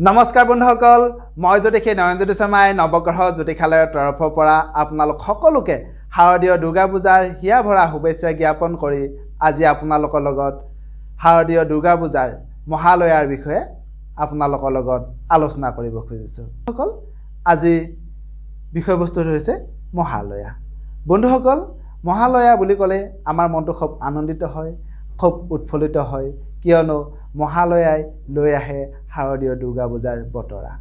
নমস্কাৰ বন্ধুসকল মই জ্যোতিষী নয়নজ্যোতি শৰ্মাই নৱগ্ৰহ জ্যোতিষালয়ৰ তৰফৰ পৰা আপোনালোক সকলোকে শাৰদীয় দুৰ্গা পূজাৰ হিয়া ভৰা শুভেচ্ছা জ্ঞাপন কৰি আজি আপোনালোকৰ লগত শাৰদীয় দুৰ্গা পূজাৰ মহালয়াৰ বিষয়ে আপোনালোকৰ লগত আলোচনা কৰিব খুজিছোঁ। সকল আজি বিষয়বস্তু হৈছে মহালয়া। বন্ধুসকল মহালয়া বুলি ক'লে আমাৰ মনটো খুব আনন্দিত হয়, খুব উৎফুল্লিত হয়, কিয়নো মহালয়াই লৈ আহে শাৰদীয় দুৰ্গা পূজাৰ বতৰা।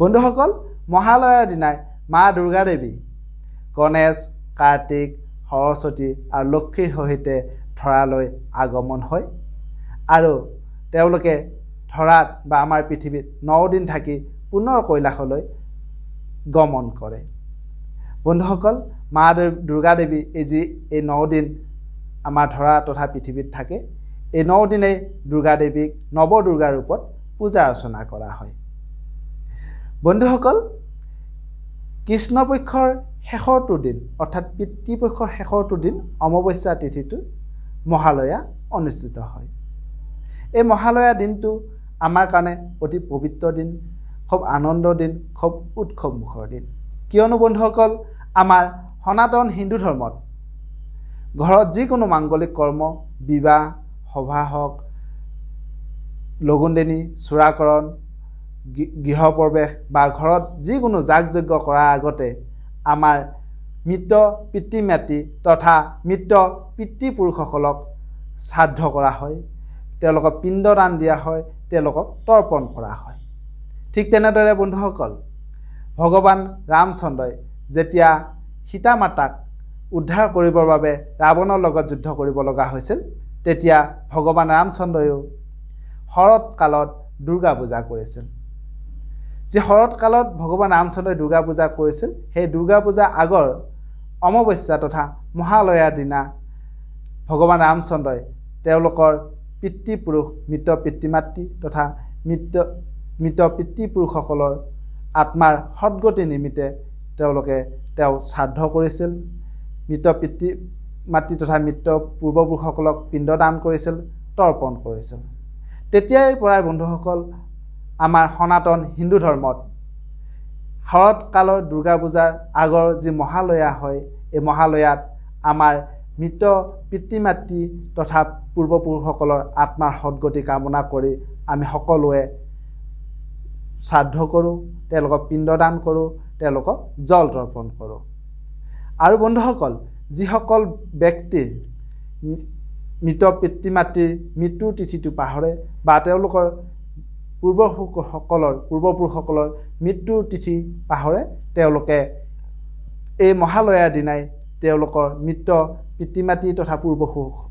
বন্ধুসকল মহালয়াৰ দিনাই মা দুৰ্গা দেৱী গণেশ, কাৰ্তিক, সৰস্বতী আৰু লক্ষ্মীৰ সহিতে ধৰালৈ আগমন হয় আৰু তেওঁলোকে ধৰাত বা আমাৰ পৃথিৱীত 9 দিন থাকি পুনৰ কৈলাশলৈ গমন কৰে। বন্ধুসকল মা দুৰ্গা দেৱী এই 9 দিন আমাৰ ধৰা তথা পৃথিৱীত থাকে। এই 9 দিনেই দুৰ্গা দেৱীক নৱদুৰ্গা ৰূপত পূজা অৰ্চনা কৰা হয়। বন্ধুসকল কৃষ্ণপক্ষৰ শেষৰটো দিন অৰ্থাৎ পিতৃপক্ষৰ শেষৰটো দিন অমাৱস্যা তিথিটো মহালয়া অনুষ্ঠিত হয়। এই মহালয়া দিনটো আমাৰ কাৰণে অতি পবিত্ৰ দিন, খুব আনন্দৰ দিন, খুব উৎসৱমুখৰ দিন। কিয়নো বন্ধুসকল আমাৰ সনাতন হিন্দু ধৰ্মত ঘৰত যিকোনো মাংগলিক কৰ্ম, বিবাহ, সভা হওক, লগুণদেনী, চূড়াকৰণ, গৃহপ্ৰৱেশ বা ঘৰত যিকোনো যাগযজ্ঞ কৰাৰ আগতে আমাৰ মৃত পিতৃ মাতৃ তথা মৃত পিতৃপুৰুষসকলক শ্ৰাদ্ধ কৰা হয়, তেওঁলোকক পিণ্ডদান দিয়া হয়, তেওঁলোকক তৰ্পণ কৰা হয়। ঠিক তেনেদৰে বন্ধুসকল ভগৱান ৰামচন্দ্ৰই যেতিয়া সীতা মাতাক উদ্ধাৰ কৰিবৰ বাবে ৰাৱণৰ লগত যুদ্ধ কৰিব লগা হৈছিল, তেতিয়া ভগৱান ৰামচন্দ্ৰয়ো শৰৎ কালত দুৰ্গা পূজা কৰিছিল। যি শৰৎ কালত ভগৱান ৰামচন্দ্ৰই দুৰ্গা পূজা কৰিছিল, সেই দুৰ্গা পূজাৰ আগৰ অমাৱস্যা তথা মহালয়াৰ দিনা ভগৱান ৰামচন্দ্ৰই তেওঁলোকৰ পিতৃপুৰুষ, মৃত পিতৃ মাতৃ তথা মৃত পিতৃপুৰুষসকলৰ আত্মাৰ সদ্গতি নিমিত্তে তেওঁলোকে শ্ৰাদ্ধ কৰিছিল, মৃত পিতৃ মাতৃ তথা মৃত পূৰ্বপুৰুষসকলক পিণ্ডদান কৰিছিল, তৰ্পণ কৰিছিল। তেতিয়াৰ পৰাই বন্ধুসকল আমাৰ সনাতন হিন্দু ধৰ্মত শৰৎ কালৰ দুৰ্গা পূজাৰ আগৰ যি মহালয়া হয়, এই মহালয়াত আমাৰ মৃত পিতৃ মাতৃ তথা পূৰ্বপুৰুষসকলৰ আত্মাৰ সদ্গতি কামনা কৰি আমি সকলোৱে শ্ৰাদ্ধ কৰোঁ, তেওঁলোকক পিণ্ডদান কৰোঁ, তেওঁলোকক জল তৰ্পণ কৰোঁ। আৰু বন্ধুসকল যিসকল ব্যক্তিৰ মৃত পিতৃ মাতৃৰ মৃত্যুৰ তিথিটো পাহৰে বা তেওঁলোকৰ পূৰ্বপুৰুষসকলৰ মৃত্যুৰ তিথি পাহৰে, তেওঁলোকে এই মহালয়াৰ দিনাই তেওঁলোকৰ মৃত পিতৃ মাতৃ তথা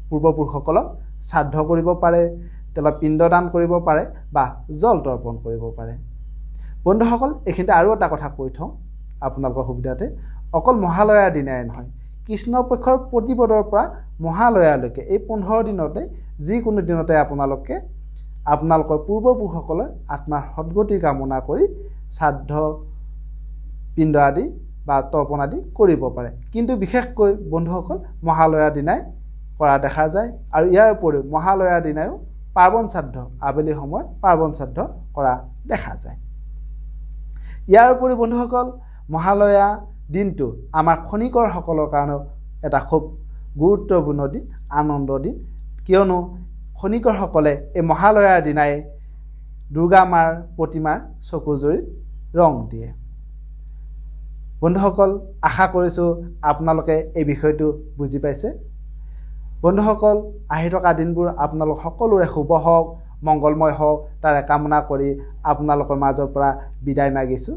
পূৰ্বপুৰুষসকলক শ্ৰাদ্ধ কৰিব পাৰে, তেওঁলোকক পিণ্ডদান কৰিব পাৰে বা জল তৰ্পণ কৰিব পাৰে। বন্ধুসকল এইখিনিতে আৰু এটা কথা কৈ থওঁ আপোনালোকৰ সুবিধাতে, অকল মহালয়াৰ দিনাই নহয়, কৃষ্ণপক্ষৰ প্ৰতিপদৰ পৰা মহালয়ালৈকে এই 15 দিনতে যিকোনো দিনতে আপোনালোকৰ পূৰ্বপুৰুষসকলৰ আত্মাৰ সদ্গতি কামনা কৰি শ্ৰাদ্ধ, পিণ্ড আদি বা তৰ্পণ আদি কৰিব পাৰে। কিন্তু বিশেষকৈ বন্ধুসকল মহালয়াৰ দিনাই কৰা দেখা যায়। আৰু ইয়াৰ উপৰিও মহালয়াৰ দিনায়ো পাৰ্বণ শ্ৰাদ্ধ, আবেলি সময়ত পাৰ্বণ শ্ৰাদ্ধ কৰা দেখা যায়। ইয়াৰ উপৰিও বন্ধুসকল মহালয়া দিনটো আমাৰ খনিকৰসকলৰ কাৰণেও এটা খুব গুৰুত্বপূৰ্ণ দিন, আনন্দৰ দিন। কিয়নো খনিকৰসকলে এই মহালয়াৰ দিনাই দুৰ্গা মাৰ প্ৰতিমাৰ চকুজুৰিত ৰং দিয়ে। বন্ধুসকল আশা কৰিছোঁ আপোনালোকে এই বিষয়টো বুজি পাইছে। বন্ধুসকল আহি থকা দিনবোৰ আপোনালোক সকলোৰে শুভ হওক, মংগলময় হওক, তাৰে কামনা কৰি আপোনালোকৰ মাজৰ পৰা বিদায় মাগিছোঁ।